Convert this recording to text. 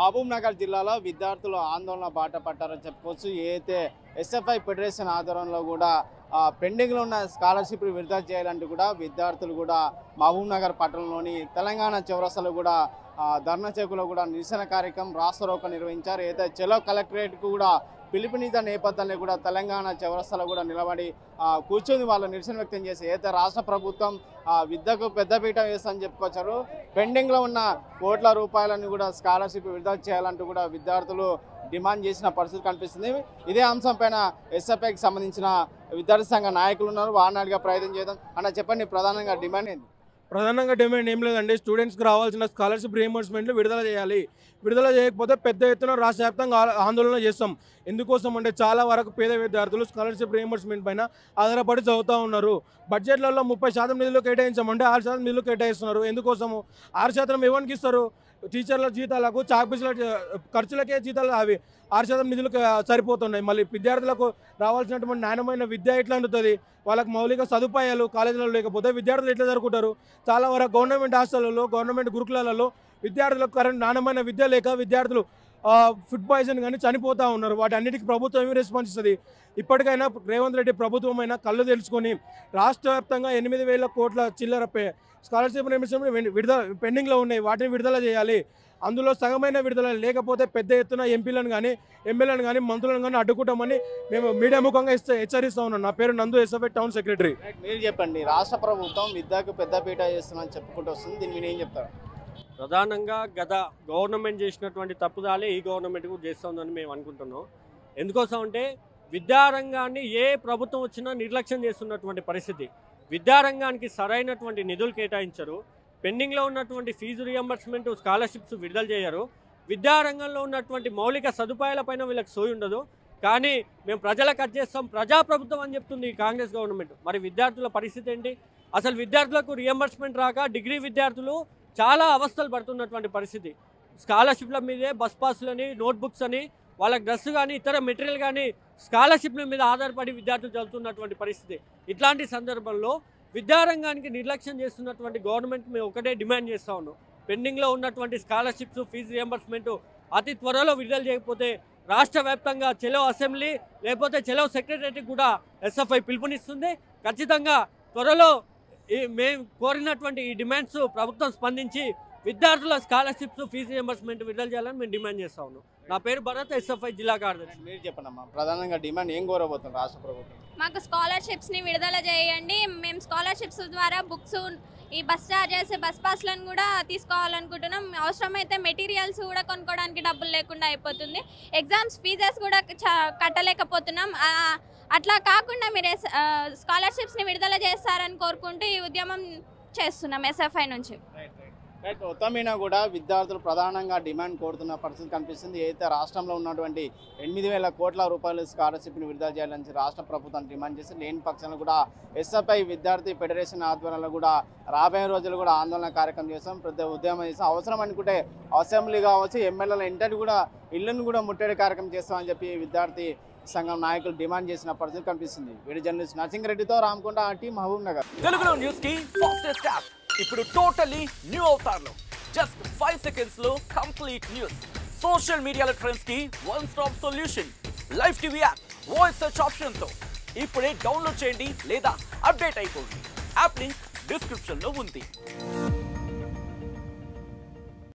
మహబూబ్ నగర్ జిల్లాలో విద్యార్థులు ఆందోళన బాట పట్టారని చెప్పుకోవచ్చు. ఏదైతే ఎస్ఎఫ్ఐ ఫెడరేషన్ ఆధ్వర్యంలో కూడా పెండింగ్లో ఉన్న స్కాలర్షిప్లు విడుదల చేయాలంటూ కూడా విద్యార్థులు కూడా మహబూబ్ నగర్ పట్టణంలోని తెలంగాణ చౌరస్తాలో కూడా ధర్నా చౌక్లో కూడా నిరసన కార్యక్రమం రాస్తారోకో నిర్వహించారు. ఏదైతే చలో కలెక్టరేట్కు కూడా పిలుపునిచ్చిన నేపథ్యంలో కూడా తెలంగాణ చౌరస్తాలో కూడా నిలబడి కూర్చొని వాళ్ళు నిరసన వ్యక్తం చేసి ఏదైతే రాష్ట్ర ప్రభుత్వం విద్యకు పెద్దపీట వేస్తుందని చెప్పుకొచ్చారు. పెండింగ్లో ఉన్న కోట్ల రూపాయలను కూడా స్కాలర్షిప్ విడుదల చేయాలంటూ కూడా విద్యార్థులు డిమాండ్ చేసిన పరిస్థితి కనిపిస్తుంది. ఇదే అంశం పైన ఎస్ఎఫ్ఐకి సంబంధించిన విద్యార్థి సంఘ నాయకులు ఉన్నారు. వారిని ప్రయత్నం చేద్దాం. అన్న చెప్పండి, ప్రధానంగా డిమాండ్ ఏంది? ప్రధానంగా డిమాండ్ ఏం లేదండి. స్టూడెంట్స్కి రావాల్సిన స్కాలర్షిప్ రియంబర్స్మెంట్లు విడుదల చేయాలి. విడుదల చేయకపోతే పెద్ద ఎత్తున రాష్ట్ర వ్యాప్తంగా ఆందోళన చేస్తాం. ఎందుకోసం అంటే చాలా వరకు పేద విద్యార్థులు స్కాలర్షిప్ రియంబర్స్మెంట్ పైన ఆధారపడి చదువుతూ ఉన్నారు. బడ్జెట్లలో 30% నిధులు కేటాయించామంటే 6% నిధులు కేటాయిస్తున్నారు. ఎందుకోసము 6% ఎవరికి ఇస్తారు? టీచర్ల జీతాలకు, చాక్పీసుల ఖర్చులకే జీతాలు అవి 6% నిధులు సరిపోతున్నాయి. మళ్ళీ విద్యార్థులకు రావాల్సినటువంటి నాణ్యమైన విద్య ఎట్లా అందుతుంది? వాళ్ళకి మౌలిక సదుపాయాలు కాలేజీలలో లేకపోతే విద్యార్థులు ఎట్లా జరుపుకుంటారు? చాలా వరకు గవర్నమెంట్ హాస్టళ్లలో, గవర్నమెంట్ గురుకులాలలో విద్యార్థులకు నాణ్యమైన విద్య లేక విద్యార్థులు ఫుడ్ పాయిజన్ కానీ చనిపోతూ ఉన్నారు. వాటి అన్నిటికీ ప్రభుత్వం ఏమి రెస్పాన్స్ ఇస్తుంది? ఇప్పటికైనా రేవంత్ రెడ్డి ప్రభుత్వం అయినా కళ్ళు తెలుసుకొని రాష్ట్ర వ్యాప్తంగా 8,000 కోట్ల చిల్లర స్కాలర్షిప్ విడుదల పెండింగ్లో ఉన్నాయి. వాటిని విడుదల చేయాలి. అందులో సగమైన విడుదల లేకపోతే పెద్ద ఎత్తున ఎంపీలను కానీ ఎమ్మెల్యేలను కానీ మంత్రులను కానీ అడ్డుకుంటామని మేము మీడియా ముఖంగా హెచ్చరిస్తూ ఉన్నాం. నా పేరు నందు, ఎస్ఎఫ్ఐ టౌన్ సెక్రటరీ. మీరు చెప్పండి, రాష్ట్ర ప్రభుత్వం విద్యకు పెద్దపీట చేస్తుందని చెప్పుకుంటూ వస్తుంది. దీన్ని మీరు ఏం చెప్తారు? ప్రధానంగా గత గవర్నమెంట్ చేసినటువంటి తప్పుదాలే ఈ గవర్నమెంట్ కూడా చేస్తుందని మేము అనుకుంటున్నాం. ఎందుకోసం అంటే విద్యారంగాన్ని ఏ ప్రభుత్వం వచ్చినా నిర్లక్ష్యం చేస్తున్నటువంటి పరిస్థితి. విద్యారంగానికి సరైనటువంటి నిధులు కేటాయించరు. పెండింగ్లో ఉన్నటువంటి ఫీజు రియంబర్స్మెంట్, స్కాలర్షిప్స్ విడుదల చేయరు. విద్యారంగంలో ఉన్నటువంటి మౌలిక సదుపాయాలపైన వీళ్ళకి సోయి ఉండదు. కానీ మేము ప్రజలకు అర్చేస్తాం, ప్రజాప్రభుత్వం అని చెప్తుంది ఈ కాంగ్రెస్ గవర్నమెంట్. మరి విద్యార్థుల పరిస్థితి ఏంటి? అసలు విద్యార్థులకు రియంబర్స్మెంట్ రాక డిగ్రీ విద్యార్థులు చాలా అవస్థలు పడుతున్నటువంటి పరిస్థితి. స్కాలర్షిప్ల మీదే బస్ పాస్లని, నోట్బుక్స్ అని, వాళ్ళకి డ్రెస్ కానీ ఇతర మెటీరియల్ కానీ స్కాలర్షిప్ల మీద ఆధారపడి విద్యార్థులు చదువుతున్నటువంటి పరిస్థితి. ఇట్లాంటి సందర్భంలో విద్యారంగానికి నిర్లక్ష్యం చేస్తున్నటువంటి గవర్నమెంట్ మేము ఒకటే డిమాండ్ చేస్తూ ఉన్నాం. పెండింగ్లో ఉన్నటువంటి స్కాలర్షిప్స్, ఫీజు రియంబర్స్మెంట్ అతి త్వరలో విడుదల చేయకపోతే రాష్ట్ర వ్యాప్తంగా చెలో అసెంబ్లీ లేకపోతే చెలో సెక్రటరీకి కూడా ఎస్ఎఫ్ఐ పిలుపునిస్తుంది. ఖచ్చితంగా త్వరలో మేము కోరినటువంటి ఈ డిమాండ్స్ ప్రభుత్వం స్పందించి విద్యార్థుల స్కాలర్షిప్స్, ఫీజు రియంబర్స్మెంట్ విడుదల చేయాలని మేము డిమాండ్ చేస్తా ఉన్నాం. నా పేరు భరత్, ఎస్ఎఫ్ఐ జిల్లా కార్యదర్శి. మీరు చెప్పండి, ప్రధానంగా డిమాండ్ ఏం కోరబోతుంది రాష్ట్ర ప్రభుత్వం? మాకు స్కాలర్షిప్స్ని విడుదల చేయండి. మేము స్కాలర్షిప్స్ ద్వారా బుక్స్, ఈ బస్ ఛార్జెస్, బస్ పాస్లను కూడా తీసుకోవాలనుకుంటున్నాం. అవసరమైతే మెటీరియల్స్ కూడా కొనుక్కోవడానికి డబ్బులు లేకుండా అయిపోతుంది. ఎగ్జామ్స్ ఫీజెస్ కూడా కట్టలేకపోతున్నాం. అట్లా కాకుండా మీరు స్కాలర్షిప్స్ని విడుదల చేస్తారని కోరుకుంటూ ఈ ఉద్యమం చేస్తున్నాం ఎస్ఎఫ్ఐ నుంచి. మొత్తమైనా కూడా విద్యార్థులు ప్రధానంగా డిమాండ్ కోరుతున్న పరిస్థితి కనిపిస్తుంది. అయితే రాష్ట్రంలో ఉన్నటువంటి 8,000 కోట్ల రూపాయల స్కాలర్షిప్ని విడుదల చేయాలని రాష్ట్ర ప్రభుత్వం డిమాండ్ చేసి, లేని పక్షంలో కూడా ఎస్ఎఫ్ఐ విద్యార్థి ఫెడరేషన్ ఆధ్వర్యంలో కూడా రాబోయే రోజులు కూడా ఆందోళన కార్యక్రమం చేస్తాం, పెద్ద ఉద్యమం చేస్తాం. అవసరం అనుకుంటే అసెంబ్లీ కావచ్చు, ఎమ్మెల్యేల ఇంటిని కూడా ఇళ్లను కూడా ముట్టడి కార్యక్రమం చేస్తామని చెప్పి విద్యార్థి సంఘం నాయకులు డిమాండ్ చేసిన పరిస్థితి కనిపిస్తుంది. వీడియో జర్నలిస్ట్ నర్సింగ్ రెడ్డితో రామకొండ, ఆర్టీ, మహబూబ్ నగర్. తెలుగులో న్యూస్ కి ఫాస్టెస్ట్ యాప్ ఇప్పుడు టోటలీ న్యూ అవతార్లో జస్ట్ 5 seconds లో కంప్లీట్ న్యూస్. సోషల్ మీడియాలో ట్రెండ్స్ కి one stop solution. Live TV app voice search option తో ఇప్పుడే డౌన్లోడ్ చేయండి లేదా అప్డేట్ అయిపోండి. యాప్ లింక్ డిస్క్రిప్షన్ లో ఉంది.